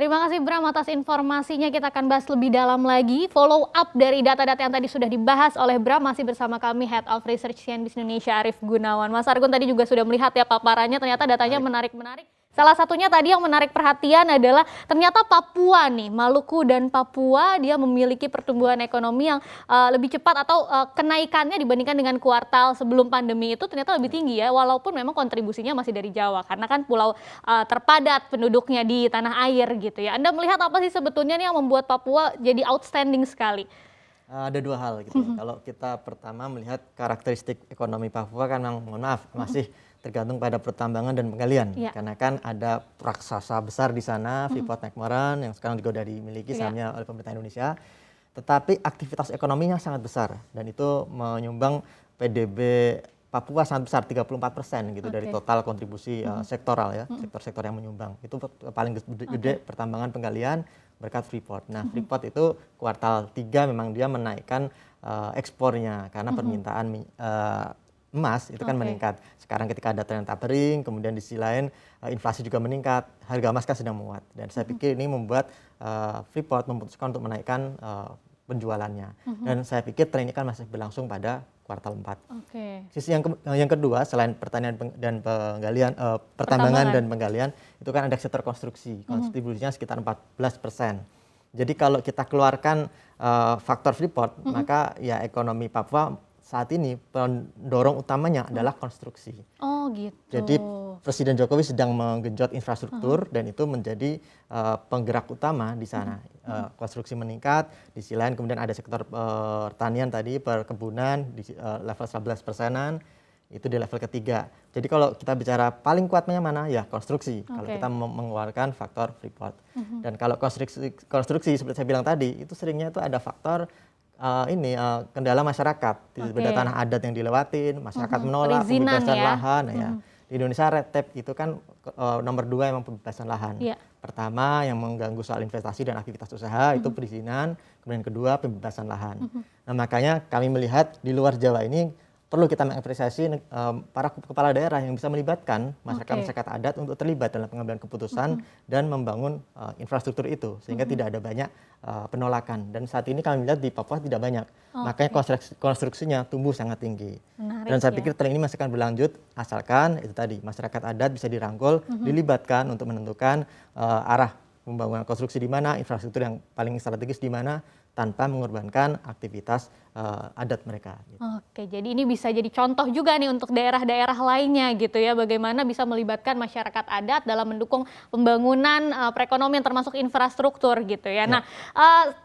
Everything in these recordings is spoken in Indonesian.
Terima kasih Bram atas informasinya. Kita akan bahas lebih dalam lagi. Follow up dari data-data yang tadi sudah dibahas oleh Bram. Masih bersama kami Head of Research CNBC Indonesia Arief Gunawan. Mas Argun tadi juga sudah melihat ya paparannya, ternyata datanya menarik-menarik. Salah satunya tadi yang menarik perhatian adalah ternyata Papua nih, Maluku dan Papua dia memiliki pertumbuhan ekonomi yang lebih cepat atau kenaikannya dibandingkan dengan kuartal sebelum pandemi itu ternyata lebih tinggi ya, walaupun memang kontribusinya masih dari Jawa karena kan pulau terpadat penduduknya di tanah air gitu ya. Anda melihat apa sih sebetulnya nih yang membuat Papua jadi outstanding sekali? Ada dua hal gitu. Kalau kita pertama melihat karakteristik ekonomi Papua kan memang, mohon maaf, masih tergantung pada pertambangan dan penggalian. Karena kan ada raksasa besar di sana, Freeport McMoran yang sekarang juga sudah dimiliki sahamnya oleh pemerintah Indonesia. Tetapi aktivitas ekonominya sangat besar dan itu menyumbang PDB Papua sangat besar, 34% gitu dari total kontribusi sektoral ya, sektor-sektor yang menyumbang. Itu paling gede pertambangan penggalian berkat Freeport. Nah, Freeport itu kuartal 3 memang dia menaikkan ekspornya karena permintaan emas itu kan meningkat. Sekarang ketika ada tren tapering, kemudian di sisi lain inflasi juga meningkat, harga emas kan sedang menguat. Dan saya pikir ini membuat Freeport memutuskan untuk menaikkan penjualannya. Dan saya pikir tren ini kan masih berlangsung pada kuartal 4. Sisi yang kedua selain pertanian dan penggalian, pertambangan dan penggalian, itu kan ada sektor konstruksi. Kontribusinya sekitar 14%. Jadi kalau kita keluarkan faktor Freeport, maka ya ekonomi Papua saat ini pendorong utamanya adalah konstruksi. Oh gitu. Jadi Presiden Jokowi sedang menggenjot infrastruktur dan itu menjadi penggerak utama di sana. Konstruksi meningkat, di sisi lain kemudian ada sektor pertanian tadi, perkebunan di level 11%-an, itu di level ketiga. Jadi kalau kita bicara paling kuatnya mana? Ya konstruksi, kalau kita mengeluarkan faktor Freeport. Dan kalau konstruksi seperti saya bilang tadi, itu seringnya itu ada faktor kendala masyarakat, beda tanah adat yang dilewatin, masyarakat menolak pembebasan lahan. Ya. Di Indonesia red tape itu kan nomor 2 emang pembebasan lahan. Pertama yang mengganggu soal investasi dan aktivitas usaha itu perizinan, kemudian kedua pembebasan lahan. Nah makanya kami melihat di luar Jawa ini perlu kita mengapresiasi para kepala daerah yang bisa melibatkan masyarakat adat untuk terlibat dalam pengambilan keputusan dan membangun infrastruktur itu sehingga tidak ada banyak penolakan. Dan saat ini kami lihat di Papua tidak banyak, makanya konstruksinya tumbuh sangat tinggi. Dan saya pikir tren ini masih akan berlanjut asalkan itu tadi masyarakat adat bisa dirangkul, dilibatkan untuk menentukan arah pembangunan konstruksi di mana, infrastruktur yang paling strategis di mana, tanpa mengorbankan aktivitas adat mereka. Oke, jadi ini bisa jadi contoh juga nih untuk daerah-daerah lainnya gitu ya, bagaimana bisa melibatkan masyarakat adat dalam mendukung pembangunan perekonomian termasuk infrastruktur gitu ya. Nah,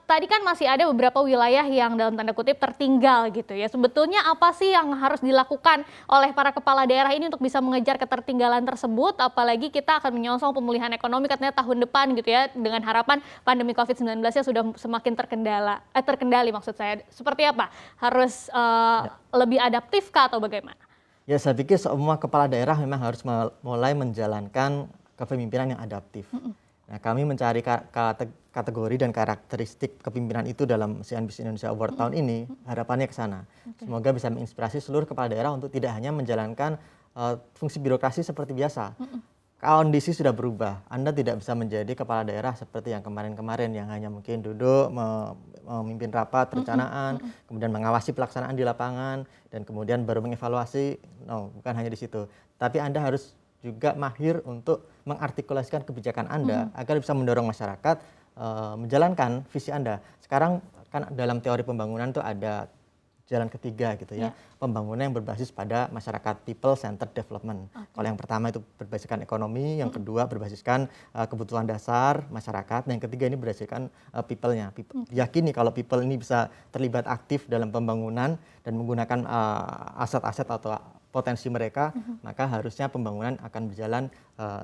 tadi kan masih ada beberapa wilayah yang dalam tanda kutip tertinggal gitu ya. Sebetulnya apa sih yang harus dilakukan oleh para kepala daerah ini untuk bisa mengejar ketertinggalan tersebut? Apalagi kita akan menyongsong pemulihan ekonomi katanya tahun depan gitu ya, dengan harapan pandemi COVID-19-nya sudah semakin terkendali maksud saya. Seperti apa? Harus lebih adaptif kah atau bagaimana? Ya saya pikir semua kepala daerah memang harus mulai menjalankan kepemimpinan yang adaptif. Nah kami mencari kategori dan karakteristik kepemimpinan itu dalam CNBC Indonesia Award tahun ini, harapannya ke sana. Semoga bisa menginspirasi seluruh kepala daerah untuk tidak hanya menjalankan fungsi birokrasi seperti biasa. Kondisi sudah berubah. Anda tidak bisa menjadi kepala daerah seperti yang kemarin-kemarin yang hanya mungkin duduk memimpin rapat perencanaan, kemudian mengawasi pelaksanaan di lapangan dan kemudian baru mengevaluasi. No, bukan hanya di situ. Tapi Anda harus juga mahir untuk mengartikulasikan kebijakan Anda agar bisa mendorong masyarakat menjalankan visi Anda. Sekarang kan dalam teori pembangunan itu ada jalan ketiga gitu ya, pembangunan yang berbasis pada masyarakat, people centered development. Kalau yang pertama itu berbasiskan ekonomi, yang kedua berbasiskan kebutuhan dasar masyarakat, dan yang ketiga ini berdasarkan people-nya. Diyakini kalau people ini bisa terlibat aktif dalam pembangunan dan menggunakan aset-aset atau potensi mereka, maka harusnya pembangunan akan berjalan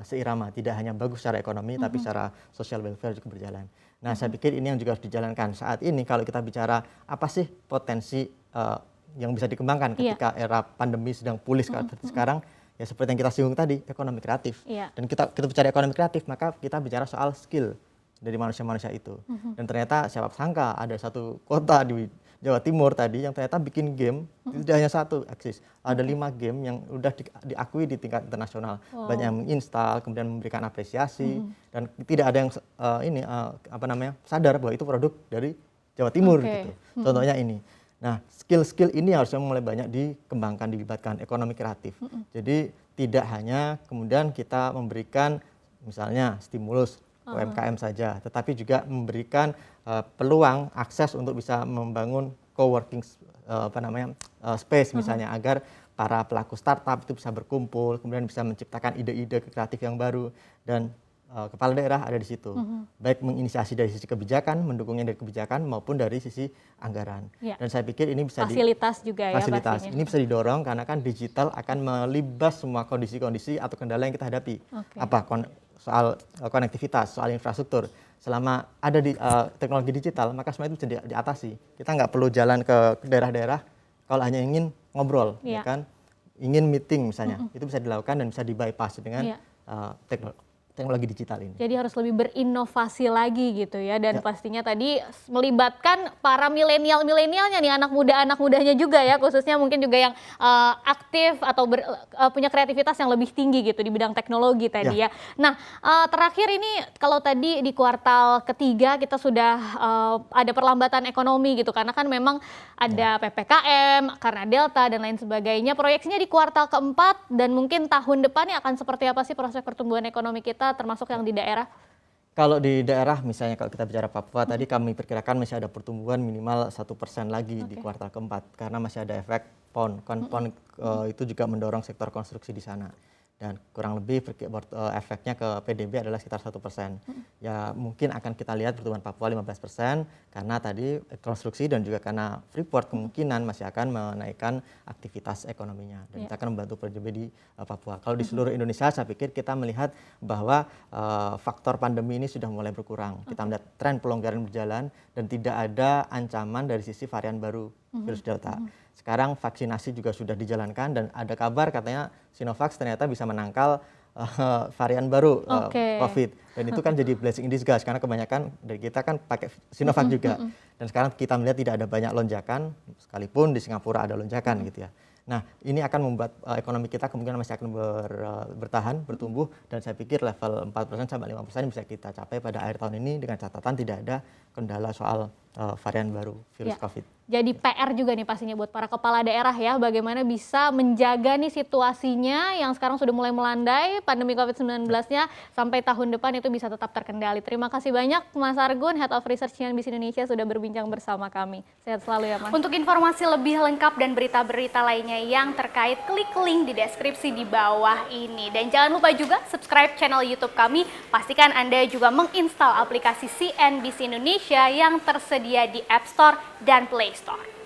seirama, tidak hanya bagus secara ekonomi, tapi secara social welfare juga berjalan. Nah, saya pikir ini yang juga harus dijalankan. Saat ini kalau kita bicara apa sih potensi yang bisa dikembangkan ketika era pandemi sedang pulih seperti sekarang, ya seperti yang kita singgung tadi, ekonomi kreatif. Dan kita bicara ekonomi kreatif, maka kita bicara soal skill dari manusia-manusia itu. Dan ternyata siapa sangka ada satu kota Jawa Timur tadi yang ternyata bikin game tidak hanya satu eksis, ada 5 game yang udah diakui di tingkat internasional. Banyak yang menginstal, kemudian memberikan apresiasi dan tidak ada yang sadar bahwa itu produk dari Jawa Timur gitu. Contohnya ini. Nah, skill-skill ini harusnya mulai banyak dikembangkan, dilibatkan ekonomi kreatif. Jadi tidak hanya kemudian kita memberikan misalnya stimulus UMKM saja, tetapi juga memberikan peluang akses untuk bisa membangun co-working space misalnya, agar para pelaku startup itu bisa berkumpul, kemudian bisa menciptakan ide-ide kreatif yang baru, dan kepala daerah ada di situ, baik menginisiasi dari sisi kebijakan, mendukungnya dari kebijakan maupun dari sisi anggaran. Dan saya pikir ini bisa fasilitas juga ya fasilitas pastinya. ini bisa didorong karena kan digital akan melibas semua kondisi-kondisi atau kendala yang kita hadapi. Soal konektivitas, soal infrastruktur. Selama ada di teknologi digital, maka semua itu bisa diatasi. Kita nggak perlu jalan ke daerah-daerah kalau hanya ingin ngobrol, ya kan? Ingin meeting misalnya, itu bisa dilakukan dan bisa dibypass dengan teknologi digital ini. Jadi harus lebih berinovasi lagi gitu ya, dan pastinya tadi melibatkan para milenialnya nih, anak mudanya juga ya, khususnya mungkin juga yang aktif atau punya kreativitas yang lebih tinggi gitu di bidang teknologi tadi ya. Nah, terakhir ini kalau tadi di kuartal ketiga kita sudah ada perlambatan ekonomi gitu, karena kan memang ada PPKM karena Delta dan lain sebagainya. Proyeksinya di kuartal keempat dan mungkin tahun depannya akan seperti apa sih proses pertumbuhan ekonomi kita, termasuk yang di daerah? Kalau di daerah misalnya kalau kita bicara Papua tadi kami perkirakan masih ada pertumbuhan minimal 1% lagi di kuartal keempat karena masih ada efek PON. PON itu juga mendorong sektor konstruksi di sana. Dan kurang lebih efeknya ke PDB adalah sekitar 1%. Ya mungkin akan kita lihat pertumbuhan Papua 15% karena tadi konstruksi dan juga karena Freeport kemungkinan masih akan menaikkan aktivitas ekonominya. Dan kita akan membantu PDB di Papua. Kalau di seluruh Indonesia saya pikir kita melihat bahwa faktor pandemi ini sudah mulai berkurang. Kita melihat tren pelonggaran berjalan dan tidak ada ancaman dari sisi varian baru virus Delta. Sekarang vaksinasi juga sudah dijalankan dan ada kabar katanya Sinovac ternyata bisa menangkal varian baru COVID. Dan itu kan jadi blessing in disguise karena kebanyakan dari kita kan pakai Sinovac juga. Dan sekarang kita melihat tidak ada banyak lonjakan, sekalipun di Singapura ada lonjakan gitu ya. Nah, ini akan membuat ekonomi kita kemungkinan masih akan bertahan, bertumbuh, dan saya pikir level 4% sampai 5% bisa kita capai pada akhir tahun ini dengan catatan tidak ada kendala soal varian baru virus COVID. Jadi PR juga nih pastinya buat para kepala daerah ya, bagaimana bisa menjaga nih situasinya yang sekarang sudah mulai melandai, pandemi COVID-19-nya, sampai tahun depan itu bisa tetap terkendali. Terima kasih banyak Mas Argun, Head of Research CNBC Indonesia sudah berbincang bersama kami. Sehat selalu ya Mas. Untuk informasi lebih lengkap dan berita-berita lainnya yang terkait, klik link di deskripsi di bawah ini. Dan jangan lupa juga subscribe channel YouTube kami, pastikan Anda juga menginstal aplikasi CNBC Indonesia yang tersedia di App Store dan Play Store.